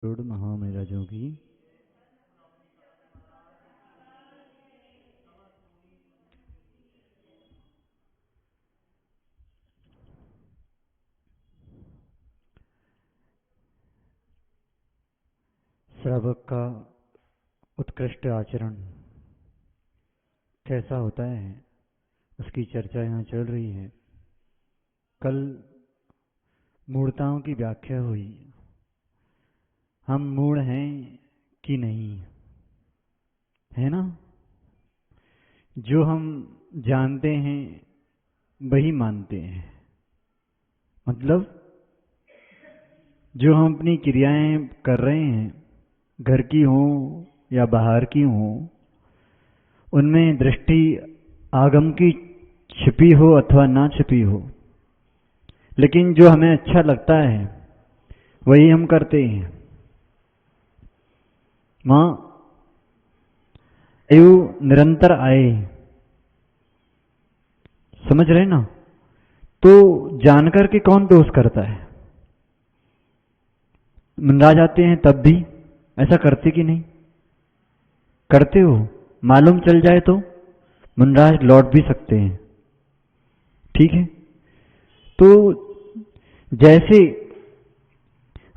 करोड़ महामैराजों की श्रावक का उत्कृष्ट आचरण कैसा होता है, उसकी चर्चा यहाँ चल रही है। कल मूढ़ताओं की व्याख्या हुई। हम मूढ़ हैं कि नहीं, है ना? जो हम जानते हैं वही मानते हैं। मतलब जो हम अपनी क्रियाएं कर रहे हैं, घर की हो या बाहर की हो, उनमें दृष्टि आगम की छिपी हो अथवा ना छिपी हो, लेकिन जो हमें अच्छा लगता है वही हम करते हैं। मां आयु निरंतर आए, समझ रहे ना? तो जानकर के कौन दोष करता है? मनराज आते हैं तब भी ऐसा करते कि नहीं करते हो? मालूम चल जाए तो मनराज लौट भी सकते हैं, ठीक है? तो जैसे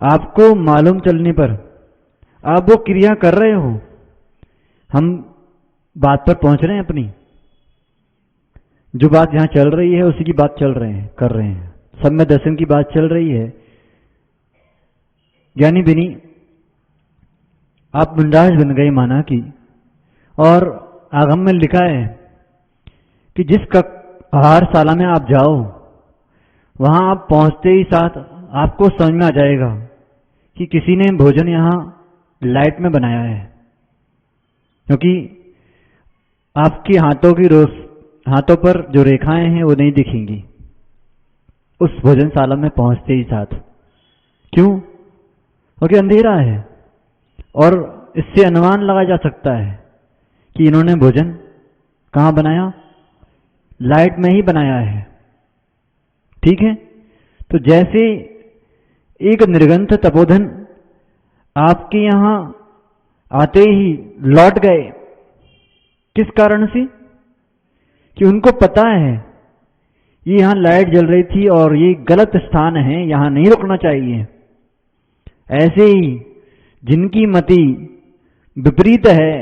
आपको मालूम चलने पर आप वो क्रिया कर रहे हो, हम बात पर पहुंच रहे हैं अपनी। जो बात यहां चल रही है उसी की बात कर रहे हैं। सम्यक दर्शन की बात चल रही है। ज्ञानी बिनी आप मनराज बन गए माना कि, और आगम में लिखा है कि जिस आहारशाला में आप जाओ, वहां आप पहुंचते ही साथ आपको समझ में आ जाएगा कि किसी ने भोजन यहां लाइट में बनाया है, क्योंकि आपके हाथों पर जो रेखाएं हैं वो नहीं दिखेंगी उस भोजनशाला में पहुंचते ही साथ। क्यों? क्योंकि अंधेरा है और इससे अनुमान लगाया जा सकता है कि इन्होंने भोजन कहां बनाया, लाइट में ही बनाया है, ठीक है? तो जैसे एक निर्ग्रंथ तपोधन आपके यहां आते ही लौट गए, किस कारण से? कि उनको पता है ये यहां लाइट जल रही थी और ये गलत स्थान है, यहां नहीं रुकना चाहिए। ऐसे ही जिनकी मति विपरीत है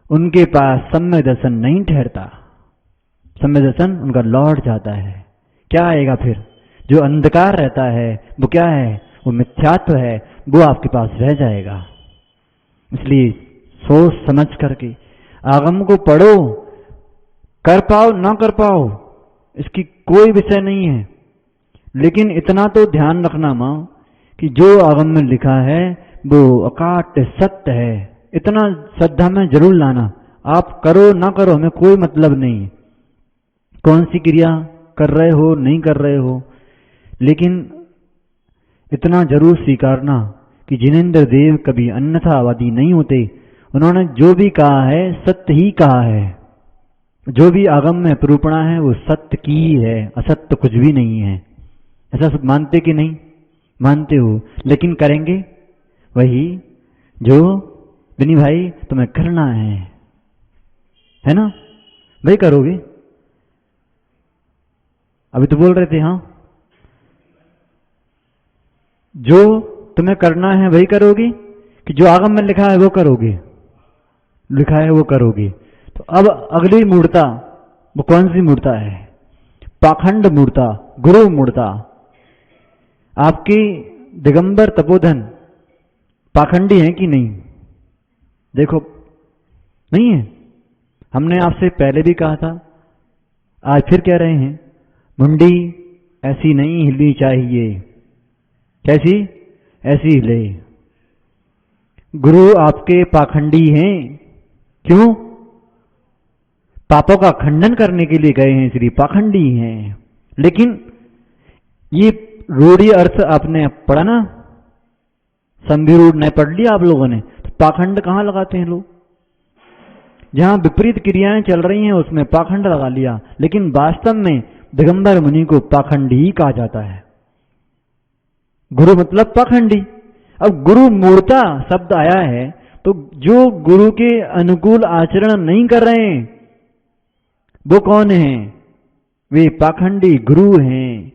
उनके पास सम्यक दर्शन नहीं ठहरता। सम्यक दर्शन उनका लौट जाता है। क्या आएगा फिर? जो अंधकार रहता है वो क्या है? वो मिथ्यात्व है, वो आपके पास रह जाएगा। इसलिए सोच समझ करके आगम को पढ़ो। कर पाओ ना कर पाओ इसकी कोई विषय नहीं है, लेकिन इतना तो ध्यान रखना मां कि जो आगम में लिखा है वो अकाट्य सत्य है। इतना श्रद्धा में जरूर लाना। आप करो ना करो हमें कोई मतलब नहीं, कौन सी क्रिया कर रहे हो नहीं कर रहे हो, लेकिन इतना जरूर स्वीकारना कि जिनेंद्र देव कभी अन्यथावादी नहीं होते। उन्होंने जो भी कहा है सत्य ही कहा है। जो भी आगम में प्रूपणा है वो सत्य की ही है, असत्य कुछ भी नहीं है। ऐसा सब मानते कि नहीं मानते हो? लेकिन करेंगे वही जो बिनी भाई तुम्हें करना है ना? वही करोगे। अभी तो बोल रहे थे, हाँ, जो तुम्हें करना है वही करोगे कि जो आगम में लिखा है वो करोगे, लिखा है वो करोगे। तो अब अगली मूर्ता वो कौन सी मूर्ता है? पाखंड मूर्ता, गुरु मूर्ता। आपकी दिगंबर तपोधन पाखंडी है कि नहीं? देखो, नहीं है। हमने आपसे पहले भी कहा था, आज फिर कह रहे हैं, मुंडी ऐसी नहीं हिलनी चाहिए। कैसी? ऐसी हिले। गुरु आपके पाखंडी हैं। क्यों? पापों का खंडन करने के लिए गए हैं, इसलिए पाखंडी हैं। लेकिन ये रूढ़ी अर्थ आपने पढ़ा ना, संभिरूढ़ नहीं पढ़ लिया आप लोगों ने, तो पाखंड कहां लगाते हैं लोग? जहां विपरीत क्रियाएं चल रही हैं उसमें पाखंड लगा लिया, लेकिन वास्तव में दिगंबर मुनि को पाखंडी ही कहा जाता है। गुरु मतलब पाखंडी। अब गुरु मूर्ता शब्द आया है तो जो गुरु के अनुकूल आचरण नहीं कर रहे हैं वो कौन है? वे पाखंडी गुरु हैं,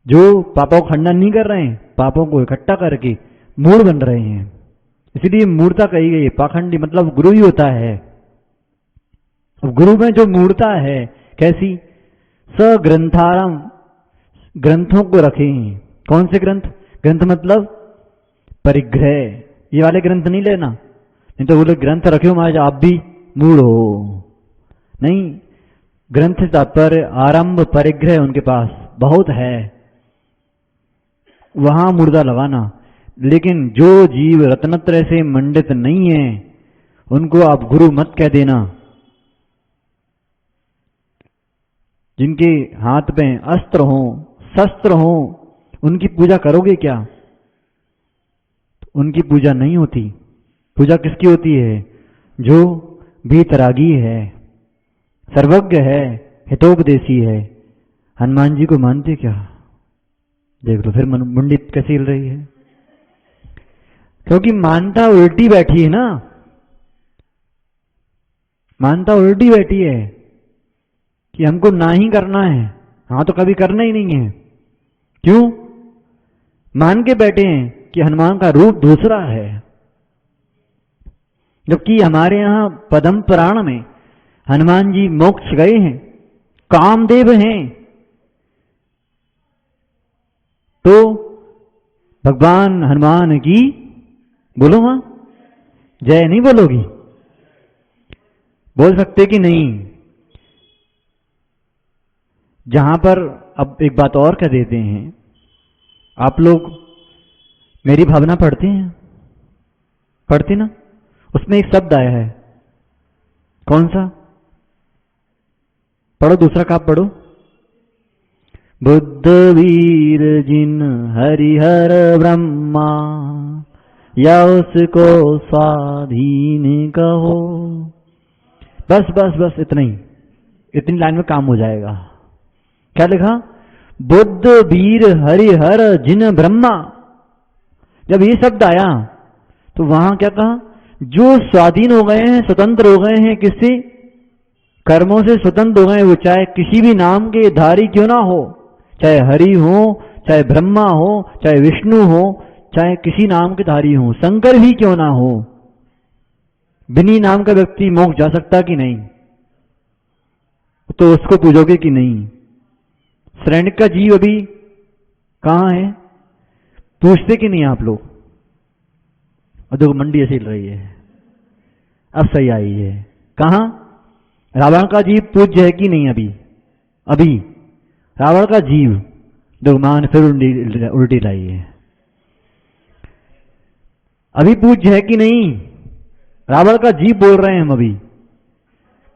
जो पापों का खंडन नहीं कर रहे हैं, पापों को इकट्ठा करके मूढ़ बन रहे हैं। इसलिए मूर्ता कही गई। पाखंडी मतलब गुरु ही होता है। अब गुरु में जो मूर्ता है कैसी? सग्रंथारम, ग्रंथों को रखे हैं। कौन से ग्रंथ? ग्रंथ मतलब परिग्रह, ये वाले ग्रंथ नहीं लेना, नहीं तो बोले ग्रंथ रखे हो महाराज आप भी मूढ़ हो। नहीं, ग्रंथ तात्पर्य आरंभ परिग्रह उनके पास बहुत है, वहां मुर्दा लगाना। लेकिन जो जीव रत्नत्रय से मंडित नहीं है उनको आप गुरु मत कह देना। जिनके हाथ में अस्त्र हो, शस्त्र हो, उनकी पूजा करोगे क्या? उनकी पूजा नहीं होती। पूजा किसकी होती है? जो भीतरागी है, सर्वज्ञ है, हितोपदेशी है। हनुमान जी को मानते क्या? देख लो फिर मुंडी कैसे हिल रही है, क्योंकि मानता उल्टी बैठी है ना। मानता उल्टी बैठी है कि हमको ना ही करना है, हाँ तो कभी करना ही नहीं है। क्यों? मान के बैठे हैं कि हनुमान का रूप दूसरा है, जबकि हमारे यहां पद्म पुराण में हनुमान जी मोक्ष गए हैं, कामदेव हैं। तो भगवान हनुमान की बोलो मां जय नहीं बोलोगी? बोल सकते कि नहीं? जहां पर अब एक बात और कह देते हैं, आप लोग मेरी भावना पढ़ते हैं? पढ़ते ना? उसमें एक शब्द आया है, कौन सा? पढ़ो, दूसरा का पढ़ो। बुद्ध वीर जिन हरिहर ब्रह्मा, या उसको स्वाधीन कहो। बस बस बस इतना ही, इतनी लाइन में काम हो जाएगा। क्या लिखा? बुद्ध वीर हरिहर जिन ब्रह्मा। जब ये शब्द आया तो वहां क्या कहा? जो स्वाधीन हो गए हैं, स्वतंत्र हो गए हैं, किससे? कर्मों से स्वतंत्र हो गए, वो चाहे किसी भी नाम के धारी क्यों ना हो, चाहे हरि हो, चाहे ब्रह्मा हो, चाहे विष्णु हो, चाहे किसी नाम के धारी हो, शंकर ही क्यों ना हो, बिनी नाम का व्यक्ति मोक्ष जा सकता कि नहीं? तो उसको पूजोगे कि नहीं? श्रेणी का जीव अभी कहां है? पूछते कि नहीं आप लोग? और देखो मंडी ऐसे हिल रही है, अब सही आई है। कहां? रावण का जीव पूज्य है कि नहीं? अभी अभी रावण का जीव देखो मान फिर उल्टी लाई है। अभी पूज्य है कि नहीं? रावण का जीव बोल रहे हैं हम अभी।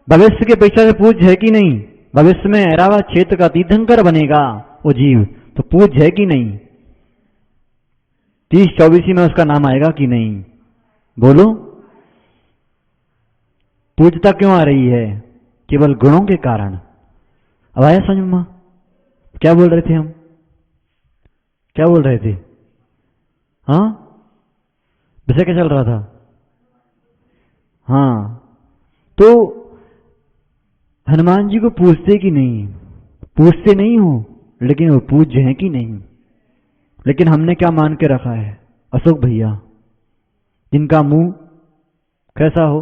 भविष्य के पेक्षा से पूज्य है कि नहीं? भविष्य में ऐरावत क्षेत्र का तीर्थंकर बनेगा वो जीव, तो पूज्य है कि नहीं? 30-24 में उसका नाम आएगा कि नहीं? बोलो। पूज्यता क्यों आ रही है? केवल गुणों के कारण। अब आया समझ में? क्या बोल रहे थे हम? क्या बोल रहे थे? हाँ, विषय क्या चल रहा था? हाँ, तो हनुमान जी को पूछते कि नहीं? पूछते नहीं हो, लेकिन वो पूज्य हैं कि नहीं? लेकिन हमने क्या मान के रखा है? अशोक भैया, जिनका मुंह कैसा हो,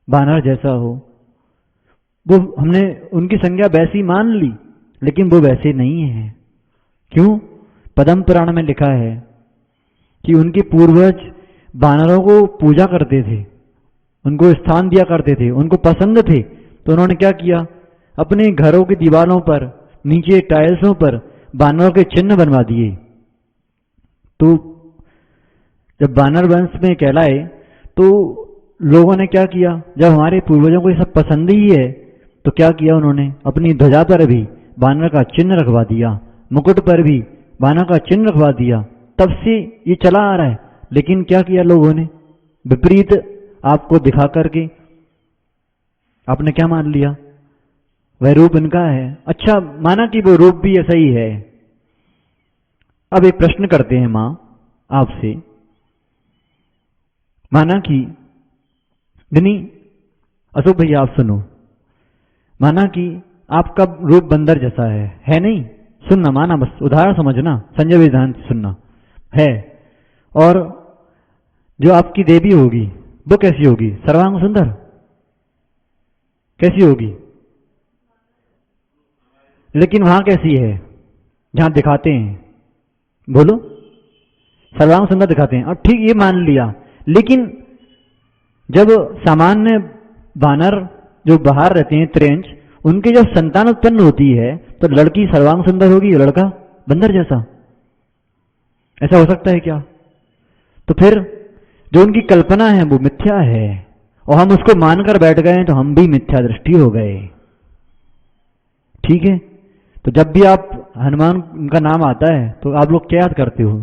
बानर जैसा हो, वो हमने उनकी संज्ञा वैसी मान ली, लेकिन वो वैसे नहीं है। क्यों? पद्म पुराण में लिखा है कि उनके पूर्वज बानरों को पूजा करते थे, उनको स्थान दिया करते थे, उनको पसंद थे। तो उन्होंने क्या किया? अपने घरों की दीवारों पर, नीचे टाइल्सों पर बानरों के चिन्ह बनवा दिए। तो जब बानर वंश में कहलाए तो लोगों ने क्या किया? जब हमारे पूर्वजों को ये सब पसंद ही है तो क्या किया उन्होंने? अपनी ध्वजा पर भी बानर का चिन्ह रखवा दिया, मुकुट पर भी बानर का चिन्ह रखवा दिया। तब से ये चला आ रहा है। लेकिन क्या किया लोगों ने? विपरीत आपको दिखा करके आपने क्या मान लिया? वह रूप इनका है। अच्छा, माना कि वो रूप भी ऐसा ही है, अब एक प्रश्न करते हैं मां आपसे। माना कि दिनी, अशोक भैया आप सुनो, माना कि आपका रूप बंदर जैसा है नहीं? सुनना, माना, बस उदाहरण समझना, संजय विधान सुनना है। और जो आपकी देवी होगी वो कैसी होगी? सर्वांग सुंदर कैसी होगी? लेकिन वहां कैसी है जहां दिखाते हैं? बोलो, सर्वांग सुंदर दिखाते हैं। और ठीक ये मान लिया, लेकिन जब सामान्य वानर जो बाहर रहते हैं, त्रेंच, उनके जब संतान उत्पन्न होती है तो लड़की सर्वांग सुंदर होगी, लड़का बंदर जैसा। ऐसा हो सकता है क्या? तो फिर जो उनकी कल्पना है वो मिथ्या है, और हम उसको मानकर बैठ गए तो हम भी मिथ्या दृष्टि हो गए। ठीक है? तो जब भी आप हनुमान उनका नाम आता है तो आप लोग क्या याद करते हो?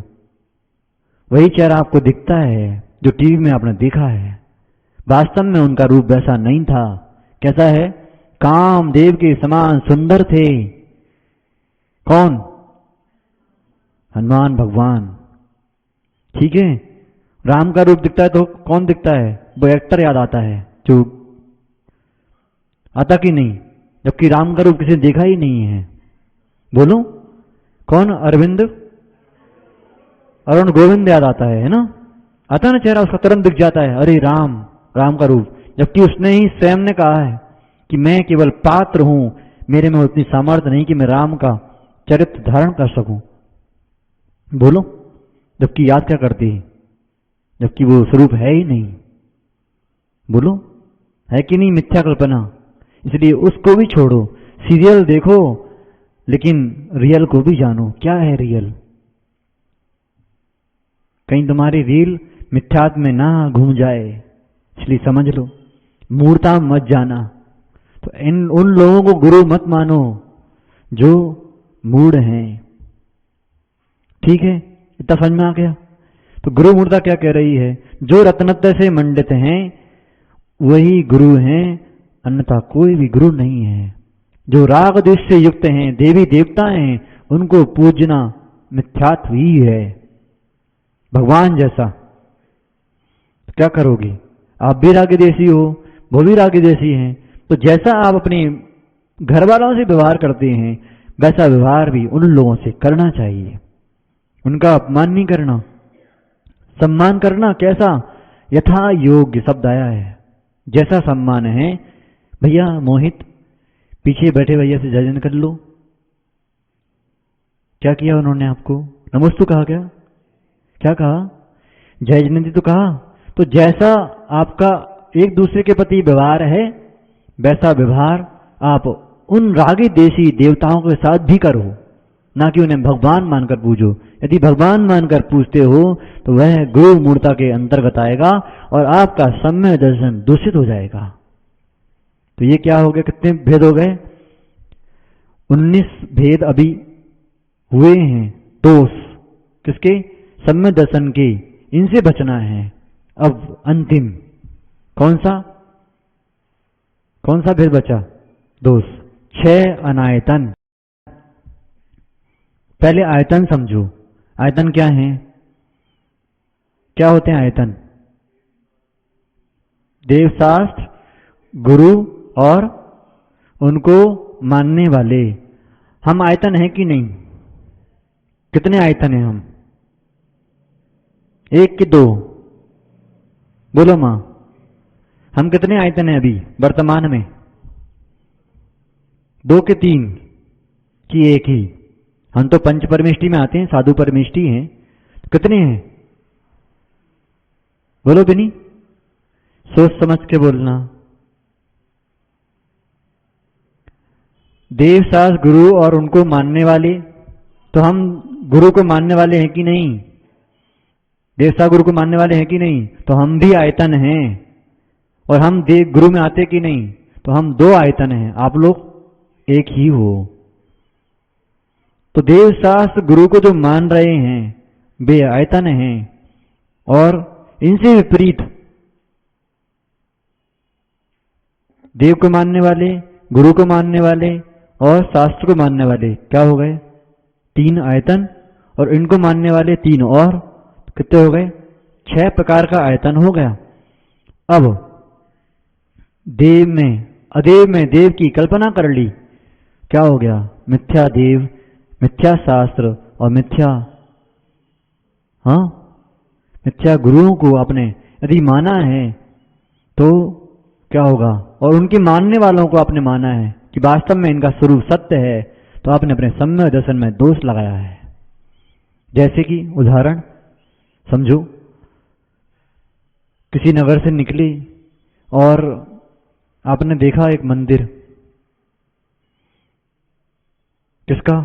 वही चेहरा आपको दिखता है जो टीवी में आपने देखा है। वास्तव में उनका रूप वैसा नहीं था। कैसा है? कामदेव के समान सुंदर थे। कौन? हनुमान भगवान। ठीक है? राम का रूप दिखता है तो कौन दिखता है? वो एक्टर याद आता है जो आता कि नहीं, जबकि राम का रूप किसी ने देखा ही नहीं है। बोलो कौन? अरविंद, अरुण गोविंद याद आता है ना? आता ना चेहरा उसका, तुरंत दिख जाता है, अरे राम, राम का रूप। जबकि उसने ही स्वयं ने कहा है कि मैं केवल पात्र हूं, मेरे में उतनी सामर्थ्य नहीं कि मैं राम का चरित्र धारण कर सकूं। बोलो, जबकि याद क्या करती है, जबकि वो स्वरूप है ही नहीं। बोलो, है कि नहीं मिथ्या कल्पना? इसलिए उसको भी छोड़ो, सीरियल देखो, लेकिन रियल को भी जानो। क्या है रियल? कहीं तुम्हारी रील मिथ्यात्व में ना घूम जाए, इसलिए समझ लो, मूर्ता मत जाना। तो उन लोगों को गुरु मत मानो जो मूढ़ हैं। ठीक है? इतना समझ में आ गया? तो गुरु मूर्ता क्या कह रही है? जो रत्नत्व से मंडित हैं वही गुरु हैं, अन्यथा कोई भी गुरु नहीं है। जो राग द्वेष से युक्त हैं, देवी देवता हैं, उनको पूजना मिथ्यात्व ही है। भगवान जैसा तो क्या करोगे? आप भी रागी देसी हो, वो भी रागी देसी हैं। तो जैसा आप अपने घर वालों से व्यवहार करते हैं वैसा व्यवहार भी उन लोगों से करना चाहिए। उनका अपमान नहीं करना, सम्मान करना। कैसा? यथा योग्य शब्द आया है, जैसा सम्मान है। भैया मोहित, पीछे बैठे भैया से जजन कर लो। क्या किया उन्होंने आपको? नमस्तु कहा क्या? क्या कहा? जय जयंती तो कहा। तो जैसा आपका एक दूसरे के प्रति व्यवहार है वैसा व्यवहार आप उन रागी देशी देवताओं के साथ भी करो, ना कि उन्हें भगवान मानकर पूजो। यदि भगवान मानकर पूजते हो तो वह गुरु मूर्ता के अंतर्गत आएगा और आपका सम्य दर्शन दूषित हो जाएगा। तो ये क्या हो गया? कितने भेद हो गए? 19 भेद अभी हुए हैं। दोष किसके? सम्य दर्शन के। इनसे बचना है। अब अंतिम कौन सा भेद बचा? दोष। 6 अनायतन। पहले आयतन समझो। आयतन क्या है? क्या होते हैं आयतन? देवशास्त्र, गुरु और उनको मानने वाले। हम आयतन हैं कि नहीं? कितने आयतन हैं हम? 1 कि 2? बोलो मां, हम कितने आयतन हैं अभी वर्तमान में? 2 कि 3 कि 1 ही? हम तो पंच परमेष्टि में आते हैं, साधु परमेष्टि हैं। तो कितने हैं? बोलो बिनी, सोच समझ के बोलना। देवशास्त्र, गुरु और उनको मानने वाले। तो हम गुरु को मानने वाले हैं कि नहीं? देवशास्त्र गुरु को मानने वाले हैं कि नहीं? तो हम भी आयतन हैं। और हम देव गुरु में आते कि नहीं? तो हम 2 आयतन हैं, आप लोग 1 ही हो। तो देवशास्त्र गुरु को जो मान रहे हैं वे आयतन हैं, और इनसे विपरीत देव को मानने वाले, गुरु को मानने वाले और शास्त्र को मानने वाले क्या हो गए? 3 आयतन। और इनको मानने वाले 3 और, कितने हो गए? 6 प्रकार का आयतन हो गया। अब देव में अदेव में देव की कल्पना कर ली, क्या हो गया? मिथ्या देव, मिथ्या शास्त्र और मिथ्या मिथ्या गुरुओं को आपने यदि माना है तो क्या होगा? और उनके मानने वालों को आपने माना है कि वास्तव में इनका स्वरूप सत्य है, तो आपने अपने सम्यक दर्शन में दोष लगाया है। जैसे कि उदाहरण समझो, किसी नगर से निकली और आपने देखा एक मंदिर, किसका?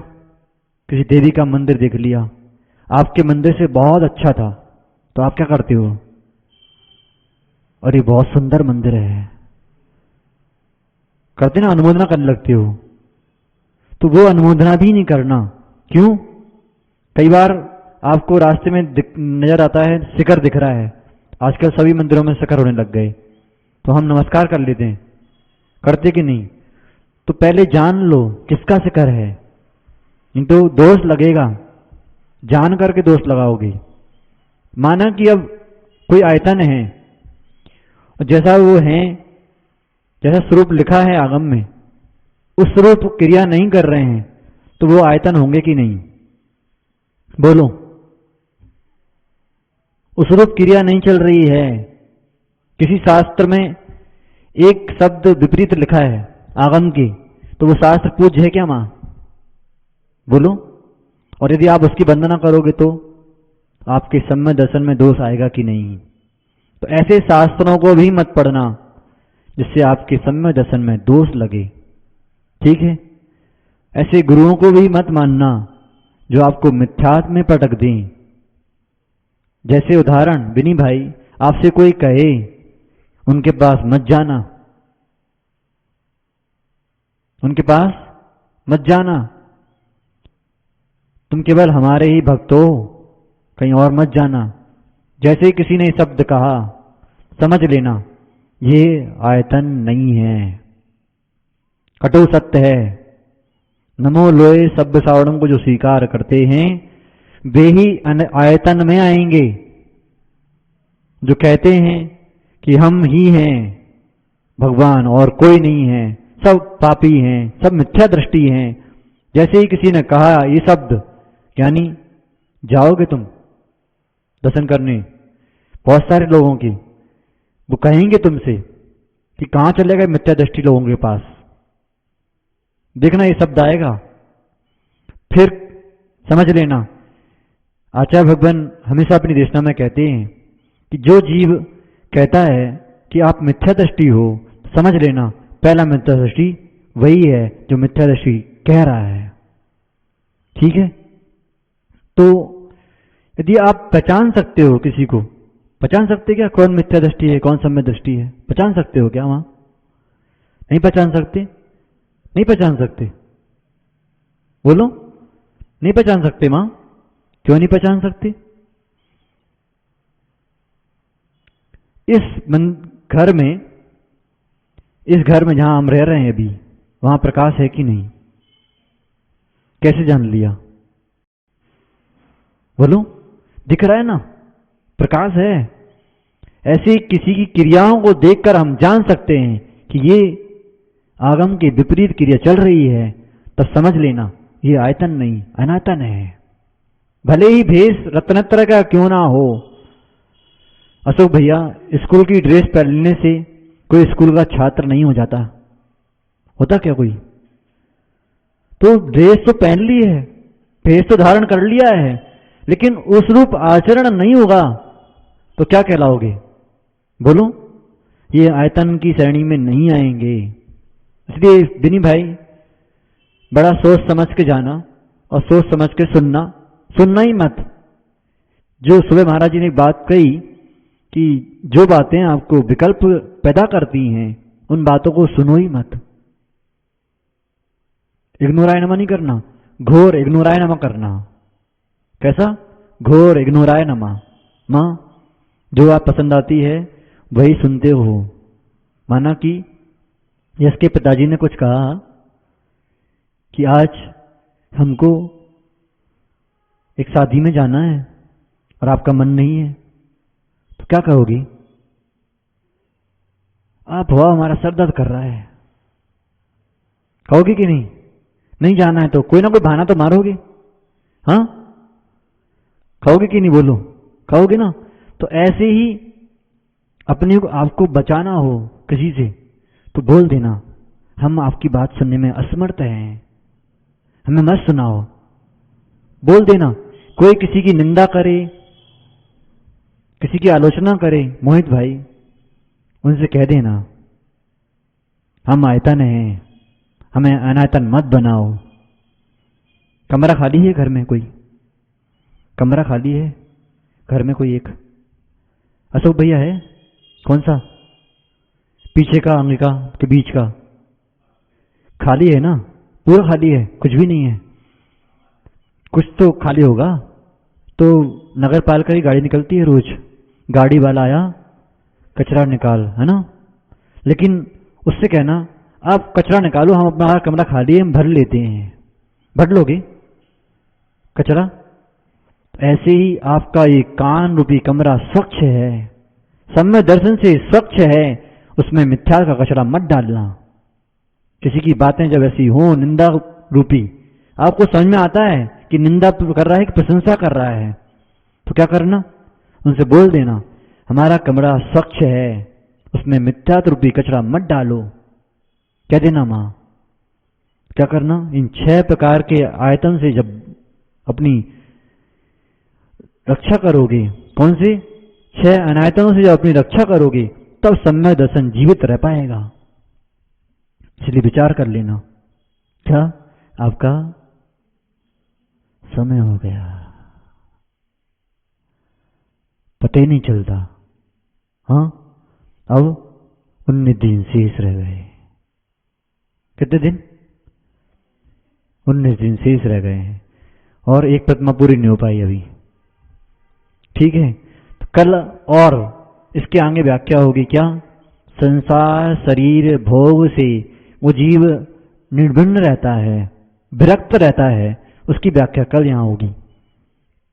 किसी देवी का मंदिर देख लिया, आपके मंदिर से बहुत अच्छा था, तो आप क्या करते हो? अरे बहुत सुंदर मंदिर है, करते ना, अनुमोदना करने लगते हो। तो वो अनुमोदना भी नहीं करना। क्यों? कई बार आपको रास्ते में नजर आता है शिखर दिख रहा है, आजकल सभी मंदिरों में शिखर होने लग गए, तो हम नमस्कार कर लेते हैं, करते कि नहीं? तो पहले जान लो किसका शिखर है, नहीं तो दोष लगेगा, जान करके दोष लगाओगे। माना कि अब कोई आयतन है और जैसा वो है, जैसा स्वरूप लिखा है आगम में, उस स्वरूप क्रिया नहीं कर रहे हैं, तो वो आयतन होंगे कि नहीं? बोलो। उस रूप क्रिया नहीं चल रही है। किसी शास्त्र में एक शब्द विपरीत लिखा है आगम के, तो वो शास्त्र पूज्य है क्या मां? बोलो। और यदि आप उसकी वंदना करोगे तो आपके सम्यक दर्शन में दोष आएगा कि नहीं? तो ऐसे शास्त्रों को भी मत पढ़ना जिससे आपके सम्यक दर्शन में दोष लगे, ठीक है? ऐसे गुरुओं को भी मत मानना जो आपको मिथ्यात्व में पटक दें। जैसे उदाहरण, विनी भाई, आपसे कोई कहे उनके पास मत जाना, उनके पास मत जाना, तुम केवल हमारे ही भक्त हो, कहीं और मत जाना। जैसे ही किसी ने शब्द कहा, समझ लेना ये आयतन नहीं है, कटु सत्य है। नमो लोए सभ्य सावड़ों को जो स्वीकार करते हैं वे ही आयतन में आएंगे। जो कहते हैं कि हम ही हैं भगवान और कोई नहीं है, सब पापी हैं, सब मिथ्या दृष्टि हैं, जैसे ही किसी ने कहा ये शब्द, यानी जाओगे तुम दर्शन करने, बहुत सारे लोगों की, वो कहेंगे तुमसे कि कहां चले गए मिथ्या दृष्टि लोगों के पास, देखना ये शब्द आएगा, फिर समझ लेना। आचार्य भगवान हमेशा अपनी देशना में कहते हैं कि जो जीव कहता है कि आप मिथ्या दृष्टि हो, समझ लेना पहला मिथ्या दृष्टि वही है जो मिथ्या दृष्टि कह रहा है, ठीक है? तो यदि आप पहचान सकते हो किसी को, पहचान सकते क्या कौन मिथ्या दृष्टि है कौन सम्यक दृष्टि है? पहचान सकते हो क्या वहां? नहीं पहचान सकते? नहीं पहचान सकते? बोलो। नहीं पहचान सकते मां? क्यों नहीं पहचान सकते? इस घर में जहां हम रह रहे हैं अभी, वहां प्रकाश है कि नहीं? कैसे जान लिया? बोलो। दिख रहा है ना, प्रकाश है। ऐसे किसी की क्रियाओं को देखकर हम जान सकते हैं कि ये आगम के विपरीत क्रिया चल रही है, तब समझ लेना ये आयतन नहीं अनायतन है। भले ही भेष रत्नत्र का क्यों ना हो। अशोक भैया, स्कूल की ड्रेस पहनने से कोई स्कूल का छात्र नहीं हो जाता, होता क्या कोई? तो ड्रेस तो पहन ली है, भेष तो धारण कर लिया है, लेकिन उस रूप आचरण नहीं होगा तो क्या कहलाओगे? बोलो। ये आयतन की श्रेणी में नहीं आएंगे। इसलिए विनी भाई, बड़ा सोच समझ के जाना और सोच समझ के सुनना ही मत। जो सुबह महाराज जी ने एक बात कही कि जो बातें आपको विकल्प पैदा करती हैं उन बातों को सुनो ही मत। इग्नोराय नमा नहीं करना, घोर इग्नोराय नमा करना। कैसा? घोर इग्नोराय नमा। मां, जो आप पसंद आती है वही सुनते हो। माना कि यश के पिताजी ने कुछ कहा कि आज हमको एक शादी में जाना है और आपका मन नहीं है तो क्या कहोगी? आप हुआ हमारा सर दर्द कर रहा है, कहोगे कि नहीं? नहीं जाना है तो कोई ना कोई बहाना तो मारोगे, हाँ? कहोगे कि नहीं? बोलो, कहोगे ना? तो ऐसे ही अपने को आपको बचाना हो किसी से तो बोल देना हम आपकी बात सुनने में असमर्थ हैं, हमें मत सुनाओ। बोल देना। कोई किसी की निंदा करे, किसी की आलोचना करे, मोहित भाई उनसे कह देना हम आयतन हैं, हमें अनायतन मत बनाओ। कमरा खाली है घर में? कोई कमरा खाली है घर में? कोई एक अशोक भैया है? कौन सा? पीछे का, आगे का, के बीच का? खाली है ना? पूरा खाली है, कुछ भी नहीं है? कुछ तो खाली होगा। तो नगर पालिका की गाड़ी निकलती है रोज, गाड़ी वाला आया कचरा निकाल, है ना? लेकिन उससे कहना आप कचरा निकालो, हम अपना कमरा खाली है, हम भर लेते हैं। भर लोगे कचरा? ऐसे ही आपका ये कान रूपी कमरा स्वच्छ है, सम्य दर्शन से स्वच्छ है, उसमें मिथ्या का कचरा मत डालना। किसी की बातें जब ऐसी हो निंदा रूपी, आपको समझ में आता है कि निंदा कर रहा है कि प्रशंसा कर रहा है, तो क्या करना? उनसे बोल देना हमारा कमरा स्वच्छ है, उसमें मिथ्या रूपी कचरा मत डालो। कह देना मां। क्या करना? इन 6 प्रकार के आयतन से जब अपनी रक्षा करोगे, कौन से 6 अनायतनों से जब अपनी रक्षा करोगे तब सम्यक दर्शन जीवित रह पाएगा। इसलिए विचार कर लेना। क्या आपका समय हो गया? पता ही नहीं चलता। हाँ, अब 19 दिन शेष रह गए। कितने दिन? 19 दिन शेष रह गए हैं और एक प्रतिमा पूरी नहीं हो पाई अभी। ठीक है, तो कल और इसके आगे व्याख्या होगी। क्या? संसार शरीर भोग से वो जीव निर्भिन्न रहता है, विरक्त रहता है, उसकी व्याख्या कल यहां होगी।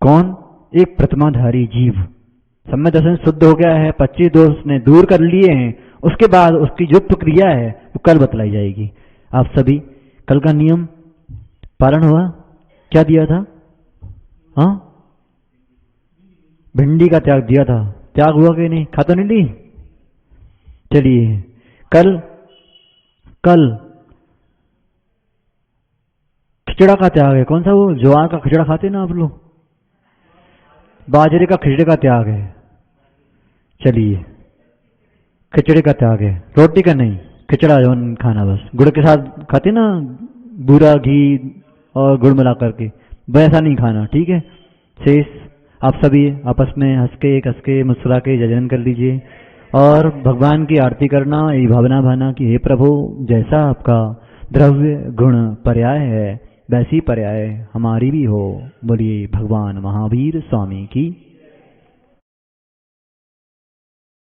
कौन? एक प्रतिमाधारी जीव। सम्यक दर्शन शुद्ध हो गया है, 25 दोष ने दूर कर लिए हैं, उसके बाद उसकी जो प्रक्रिया है वो कल बतलाई जाएगी। आप सभी कल का नियम पालन हुआ? क्या दिया था? हाँ, भिंडी का त्याग दिया था। त्याग हुआ कि नहीं? खा तो नहीं ली? चलिए कल खिचड़ा का त्याग है। कौन सा? वो ज्वार का खिचड़ा खाते ना आप लोग? बाजरे का खिचड़े का त्याग है। चलिए खिचड़े का त्याग है, रोटी का नहीं, खिचड़ा जौन खाना बस। गुड़ के साथ खाते ना, बूरा घी और गुड़ मिला करके, वैसा नहीं खाना। ठीक है? शेष आप सभी आपस में हंस के मुस्कुरा के जजन कर लीजिए और भगवान की आरती करना, ये भावना भाना कि हे प्रभु, जैसा आपका द्रव्य गुण पर्याय है वैसी पर्याय हमारी भी हो। बोलिए भगवान महावीर स्वामी की